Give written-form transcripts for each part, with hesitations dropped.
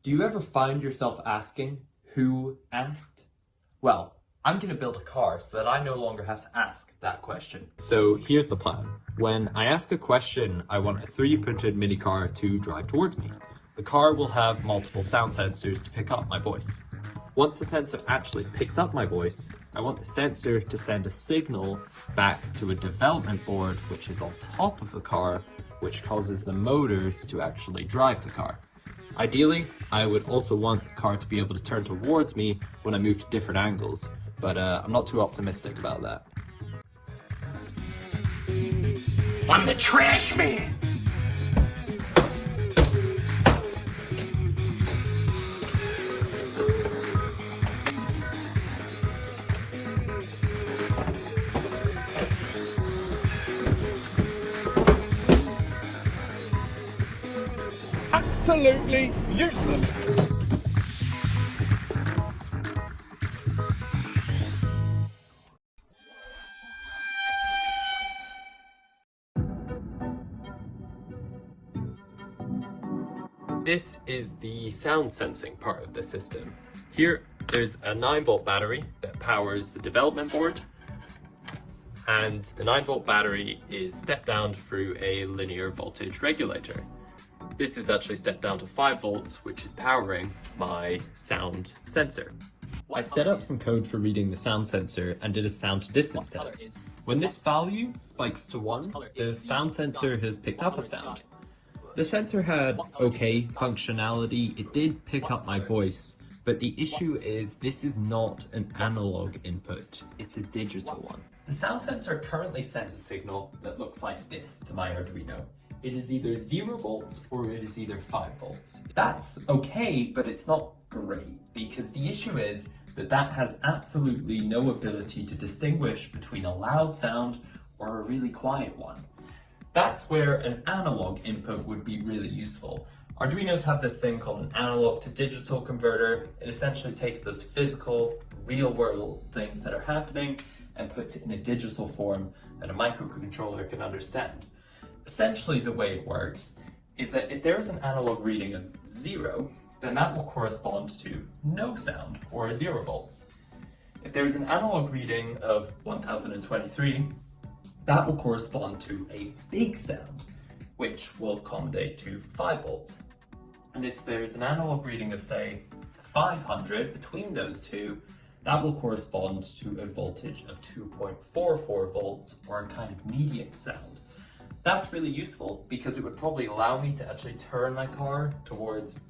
Do you ever find yourself asking, who asked? Well, I'm going to build a car so that I no longer have to ask that question. So here's the plan. When I ask a question, I want a 3D printed mini car to drive towards me. The car will have multiple sound sensors to pick up my voice. Once the sensor actually picks up my voice, I want the sensor to send a signal back to a development board which is on top of the car, which causes the motors to actually drive the car. Ideally, I would also want the car to be able to turn towards me when I move to different angles, but I'm not too optimistic about that. I'm the trash man! Absolutely useless. This is the sound sensing part of the system. Here, there's a 9-volt battery that powers the development board, and the 9-volt battery is stepped down through a linear voltage regulator. This is actually stepped down to 5 volts, which is powering my sound sensor. I set up some code for reading the sound sensor and did a sound to distance test. When this value spikes to 1, the sound sensor has picked up a sound. The sensor had okay functionality, it did pick up my voice, but the issue is this is not an analog input, it's a digital one. The sound sensor currently sends a signal that looks like this to my Arduino. It is either 0 volts or it is either 5 volts. That's okay, but it's not great, because the issue is that that has absolutely no ability to distinguish between a loud sound or a really quiet one. That's where an analog input would be really useful. Arduinos have this thing called an analog to digital converter. It essentially takes those physical, real-world things that are happening and puts it in a digital form that a microcontroller can understand. Essentially, the way it works is that if there is an analog reading of 0, then that will correspond to no sound, or 0 volts. If there is an analog reading of 1023, that will correspond to a big sound, which will accommodate to 5 volts. And if there is an analog reading of, say, 500 between those two, that will correspond to a voltage of 2.44 volts, or a kind of medium sound. That's really useful because it would probably allow me to actually turn my car towards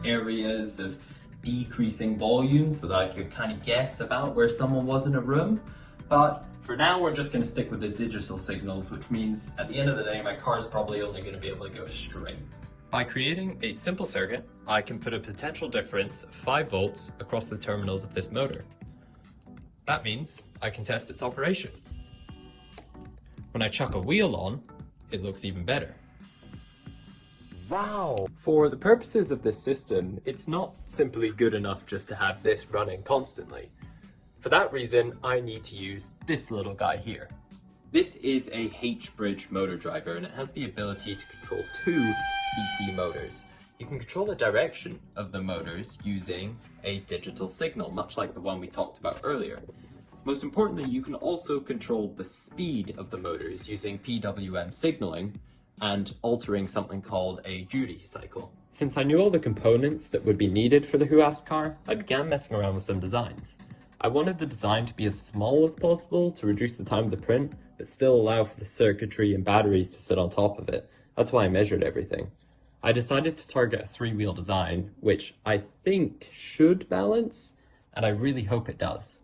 areas of decreasing volume so that I could kind of guess about where someone was in a room. But for now, we're just going to stick with the digital signals, which means at the end of the day, my car is probably only going to be able to go straight. By creating a simple circuit, I can put a potential difference of 5 volts across the terminals of this motor. That means I can test its operation. When I chuck a wheel on, it looks even better. Wow! For the purposes of this system, it's not simply good enough just to have this running constantly. For that reason, I need to use this little guy here. This is a H-bridge motor driver, and it has the ability to control 2 DC motors. You can control the direction of the motors using a digital signal, much like the one we talked about earlier. Most importantly, you can also control the speed of the motors using PWM signaling and altering something called a duty cycle. Since I knew all the components that would be needed for the Who Asked car, I began messing around with some designs. I wanted the design to be as small as possible to reduce the time of the print, but still allow for the circuitry and batteries to sit on top of it. That's why I measured everything. I decided to target a 3-wheel design, which I think should balance, and I really hope it does.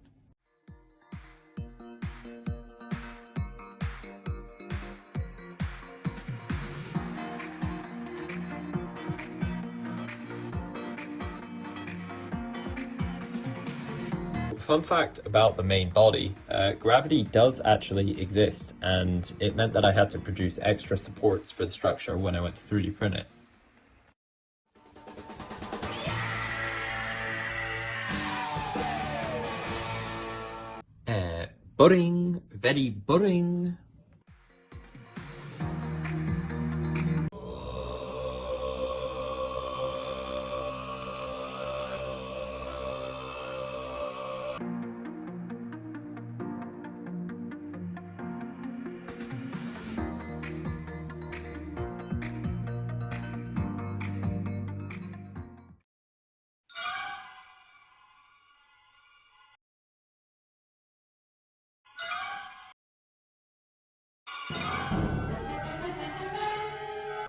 Fun fact about the main body, gravity does actually exist, and it meant that I had to produce extra supports for the structure when I went to 3D print it. Boring, very boring.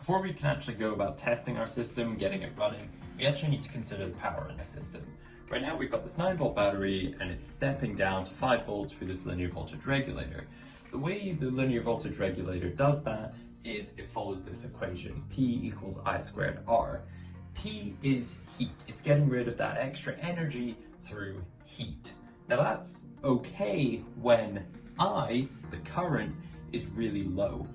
Before we can actually go about testing our system, getting it running, we actually need to consider the power in the system. Right now we've got this 9-volt battery and it's stepping down to 5 volts through this linear voltage regulator. The way the linear voltage regulator does that is it follows this equation, P equals I squared R. P is heat. It's getting rid of that extra energy through heat. Now that's okay when I, the current, is really low.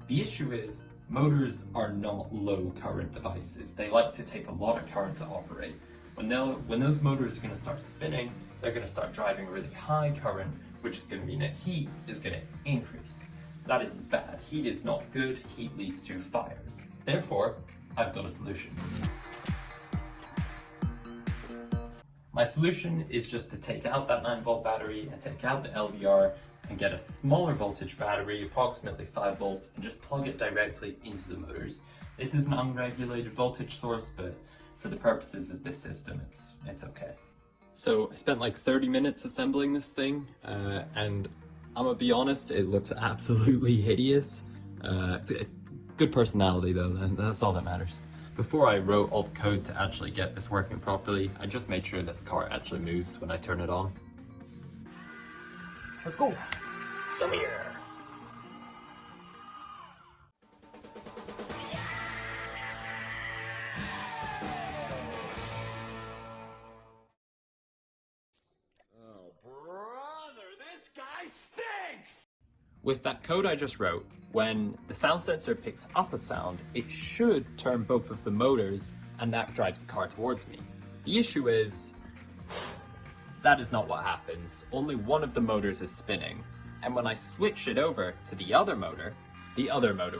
The issue is motors are not low current devices. They like to take a lot of current to operate. When those motors are going to start spinning, they're going to start driving really high current, which is going to mean that heat is going to increase. That is bad. Heat is not good. Heat leads to fires. Therefore, I've got a solution. My solution is just to take out that 9-volt battery and take out the LVR and get a smaller voltage battery, approximately 5 volts, and just plug it directly into the motors. This is an unregulated voltage source, but for the purposes of this system, it's okay. So I spent like 30 minutes assembling this thing, and I'm gonna be honest, it looks absolutely hideous. Good personality though, that's all that matters. Before I wrote all the code to actually get this working properly, I just made sure that the car actually moves when I turn it on. Let's go. Come here. Oh, brother, this guy stinks! With that code I just wrote, when the sound sensor picks up a sound, it should turn both of the motors, and that drives the car towards me. The issue is, that is not what happens. Only one of the motors is spinning, and when I switch it over to the other motor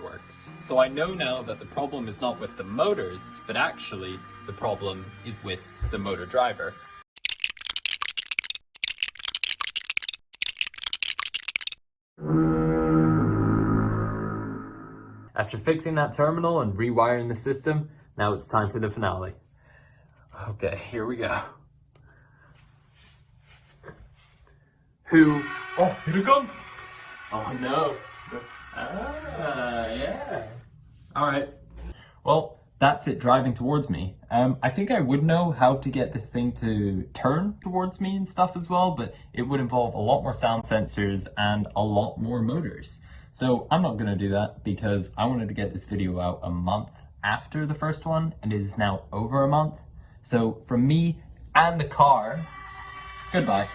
works. So I know now that the problem is not with the motors, but actually the problem is with the motor driver. After fixing that terminal and rewiring the system, now it's time for the finale. Okay, here we go. Oh, here it comes! Oh no. Yeah. Alright. Well, that's it driving towards me. I think I would know how to get this thing to turn towards me and stuff as well, but it would involve a lot more sound sensors and a lot more motors. So I'm not gonna do that because I wanted to get this video out a month after the first one, and it is now over a month. So from me and the car, goodbye.